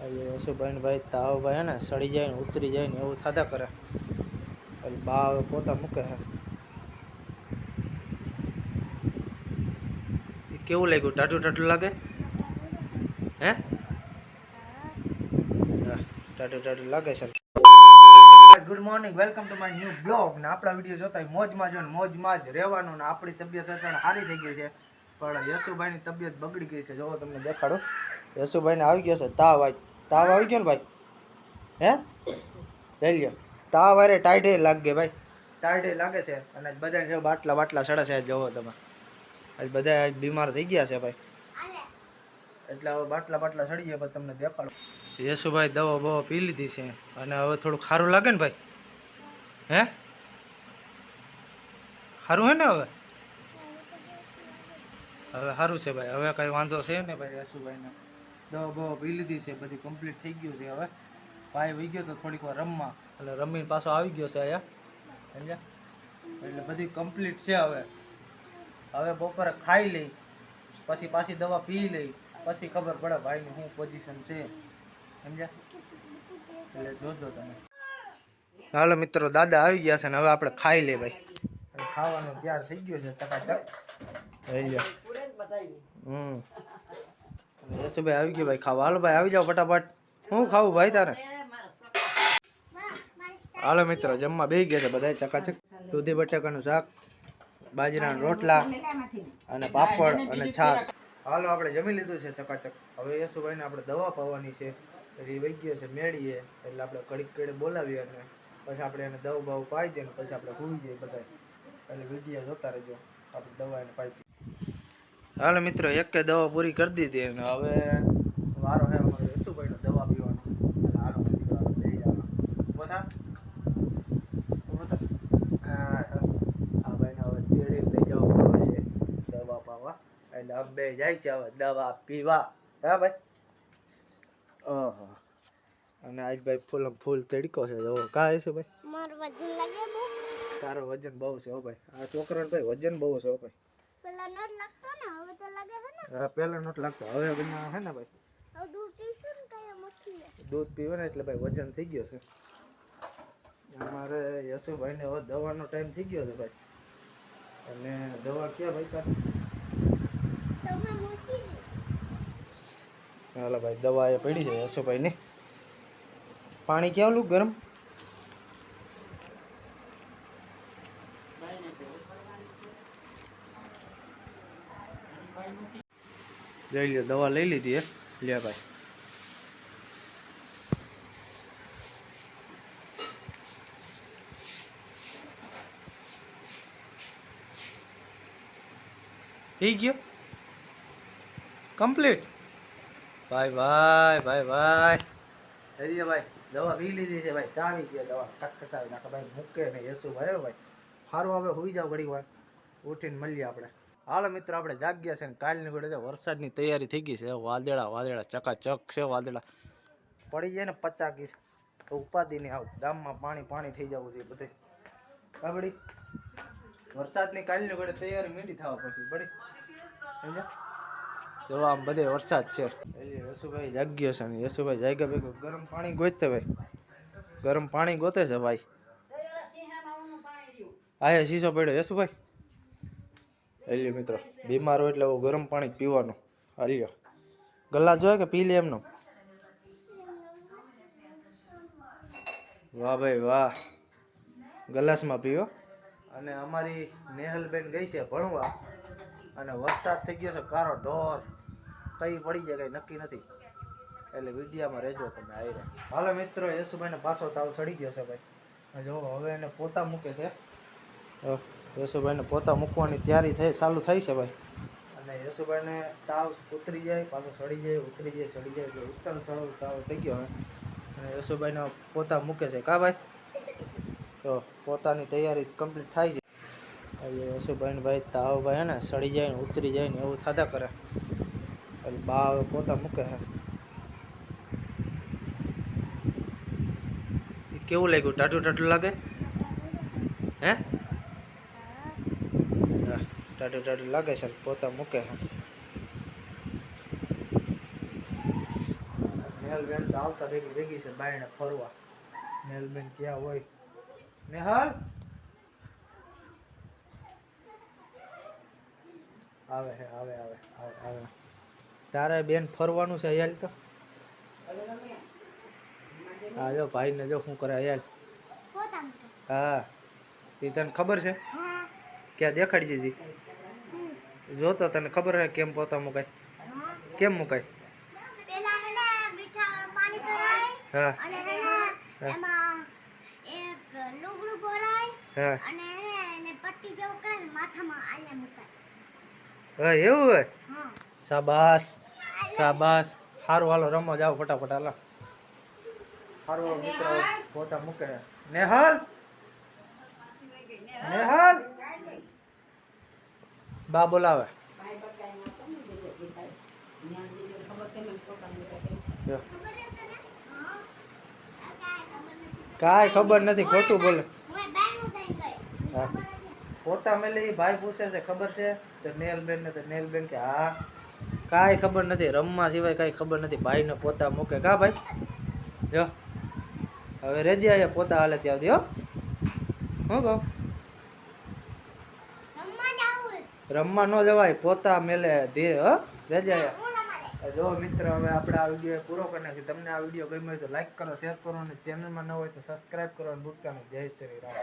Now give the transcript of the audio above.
યશુભાઈ ને ભાઈ તાવ ભાઈ ને સડી જાય ને ઉતરી જાય ને એવું થતા કરે. એટલે બા હવે પોતા મૂકે છે. કેવું લાગ્યું? ટાટું ટાટું લાગે હે? ટાટું ટાટું લાગે છે. Good morning, welcome to my new blog. ને આપણા વિડીયો જોતા મોજમાં જો ને મોજમાં જ રહેવાનું. ને આપણી તબિયત અત્યારે સારી થઈ ગઈ છે, પણ યશુભાઈની તબિયત બગડી ગઈ છે. જોવો તમને દેખાડો. યશુભાઈને આવી ગયો છે તાવ. આવી ગયો ને ભાઈ? હે લઈ લ્યો. તાવ અરે ટાઈટે લાગે ભાઈ, ટાઈટે લાગે છે. અને બધા જો બાટલા બાટલા સડે છે. જોવો તમે, આજ બધા બીમાર થઈ ગયા છે ભાઈ. એટલે હવે બાટલા બાટલા સડી ગયા. પછી તમને દેખાડો. યશુભાઈ દવા બવા પી લીધી છે અને હવે થોડુંક સારું લાગે ને ભાઈ? હે સારું હે ને? હવે સારું છે ભાઈ. હવે કઈ વાંધો છે ને ભાઈ? યશુભાઈને દવા બવા પી લીધી છે, બધી કમ્પ્લીટ થઈ ગયું છે. હવે ભાઈ વહી ગયો તો થોડીક વાર રમવા, એટલે રમીને પાછો આવી ગયો છે અહીંયા, સમજ્યા? એટલે બધી કમ્પ્લીટ છે. હવે બપોરે ખાઈ લઈ, પછી પાછી દવા પી લઈ, પછી ખબર પડે ભાઈની શું પોઝિશન છે, સમજ્યા? એટલે જોજો તમે. હાલો મિત્રો, દાદા આવી ગયા છે ને હવે આપણે ખાઈ લઈએ ભાઈ. ખાવાનું તૈયાર થઈ ગયું છે ચકાચક. યશુભાઈ આવી ગયો ભાઈ ખાવા. હાલો ભાઈ આવી જાઓ ફટાફટ. શું ખાવું ભાઈ તારે? હાલો મિત્રો, જમવા બેસી ગયા છે બધા ચકાચક. દૂધી બટાકાનું શાક, બાજરાના રોટલા અને પાપડ અને છાશ. હાલો આપણે જમી લીધું છે ચકાચક. હવે યશુભાઈને આપણે દવા પાવાની છે. પછી વહી ગયો છે મેળીએ, એટલે આપણે કડીક કડે બોલાવીએ અને પછી આપણે એને દવા બવા પાઈ દઈએ ને પછી આપણે સૂઈ જઈએ બધા. એટલે વિડીયો જોતા રહેજો. આપણે દવા એને પાઈ દઈએ. હાલો મિત્રો, એક દવા પૂરી કરી દીધી અને હવે વારો હે અમારે યશુભાઈનો દવા પીવાનો. હાલો મિત્રો, આપણે લઈ જવાનું. બોથા હા ભાઈને હવે તેડી લઈ જવા પડે છે દવા પાવા. એટલે હવે બે જાય છે હવે દવા પીવા. હા ભાઈ. ઓહો, અને આજ ભાઈ ફૂલ તડકો છે. જો કા છે ભાઈ? મારું વજન લાગે બહુ. તારો વજન બહુ છે હો ભાઈ. આ છોકરાને ભાઈ વજન બહુ છે હો ભાઈ. પેલા નોટ લાગતો ને, હવે તો લાગે છે ને. હા, પેલા નોટ લાગતો, હવે બના હે ને ભાઈ. હવે દૂધ પીશું ને કઈ મખી. દૂધ પીવે ને એટલે ભાઈ વજન થઈ ગયો છે. અમારે યશુભાઈને હવે દવાનો ટાઈમ થઈ ગયો છે ભાઈ. અને દવા ક્યાં ભાઈ તાર? તમે મૂકી દઈશ. હાલો ભાઈ, દવા એ પડી છે યશુભાઈની. પાણી કેવું ગરમ? જઈ લ્યો, દવા લઈ લીધી હે. લે ભાઈ. થઈ ગયો કમ્પ્લીટ? ભાઈ ભાઈ ભાઈ ભાઈ હરી ભાઈ દવા પી લીધી છે ભાઈ. સારી ગયો દવા. ટકટકાવી નાખે ભાઈ, મૂકે ને યશુભાઈ. ભાઈ સારું, હવે સુઈ જાવ ઘડી વાર, ઉઠીને મળીએ આપણે. હાલો મિત્રો, આપણે જાગ્યા છે ને કાલની ઘોડે વરસાદની તૈયારી થઈ ગઈ છે. વાદળા ચકાચક છે. વાદળા પડી જાય ને 50 તો ઉપાધિ નહીં. આવ ગામમાં પાણી થઈ જવું જોઈએ બધે. હા બડી, વરસાદની કાલની ઘોડે તૈયારી મીંડી થવા પછી બડી, સમજ્યા? જો આમ બધે વરસાદ છે. યશુભાઈ જાગ્યો છે ને યશુભાઈ જાગ્યા ભેગો ગરમ પાણી ગોતે ભાઈ. ગરમ પાણી ગોતે છે ભાઈ. આ શીશો પડ્યો યશુભાઈ. હલ્યો મિત્રો, બીમાર હોય એટલે ગરમ પાણી પીવાનું. હલ્યો, ગલા જોઈએ કે પી લે એમનો? વાહ ભાઈ વાહ, ગલાસમાં પીવો. અને અમારી નેહલબેન ગઈ છે ભણવા અને વરસાદ થઈ ગયો છે કારો ઢોર. કઈ પડી જાય કઈ નક્કી નથી, એટલે વિડીયામાં રહેજો તમે. આવી હાલો મિત્રો, યશુભાઈને પાછો તાવ સડી ગયો છે ભાઈ. જો હવે એને પોતા મૂકે છે. યશુભાઈને પોતા મૂકવાની તૈયારી ચાલુ થઈ છે ભાઈ. અને યશુભાઈને તાવ ઉતરી જાય પાછો સડી જાય, ઉતરી જાય સડી જાય, એટલે ઉત્તર સળો તાવ થઈ ગયો હવે. અને યશુભાઈને પોતા મૂકે છે. કા ભાઈ? તો પોતાની તૈયારી કમ્પ્લીટ થાય છે. યશુભાઈને ભાઈ તાવ ભાઈ ને સડી જાય ને ઉતરી જાય ને એવું થતા કરે. એટલે બા હવે પોતા મૂકે છે. કેવું લાગ્યું? ટાટું ટાટું લાગે હે? ટાટું ટાટું લાગે છે. પોતા મૂકે છે. નેહલ બેન તો આવતા ભેગી ભેગી છે બાયણે ફરવા. નેહલ બેન ક્યાં હોય? નેહલ આવે હે આવે આવે આવે આવે. તારે બેન ફરવાનું છે અયાલ તો. હા જો ભાઈ ને જો શું કરે અયાલ. હા એ તને ખબર છે ક્યાં દેખાડી છે? જોતો તને ખબર હે કેમ પોતા મુકાય? કેમ મુકાય? હા એમાં એક લુગડું ભરાય અને એને પટ્ટી જેવું કરે ને માથામાં આલ્યા મુકાય. હા એવું હોય? શાબાશ શાબાશ. હારું હાલો રમવા જાવ ફટાફટ હાલો. હારું મિત્રો પોતા મૂકે. નેહલ નેહલ બા બોલાવે. કાંઈ ખબર નથી ખોટું બોલે. હા પોતા મેલે એ ભાઈ પૂછે છે ખબર છે તો નેહલબેન ને તો નેહલબેન કે હા. કાંઈ ખબર નથી રમવા સિવાય કાંઈ ખબર નથી. ભાઈને પોતા મૂકે કા ભાઈ જો હવે રેજી આયા પોતા હાલે ત્યાં દો. હું કહું રમવા ન જવાય પોતા મેલે ધે હો રેજી આયા. જો મિત્ર હવે આપણે આ વિડીયો પૂરો કરી નાખીએ. તમને આ વિડીયો ગમ્યો હોય તો લાઈક કરો, શેર કરો અને ચેનલમાં ન હોય તો સબસ્ક્રાઈબ કરવાનું ભૂલતા નહીં. જય શ્રી રામ.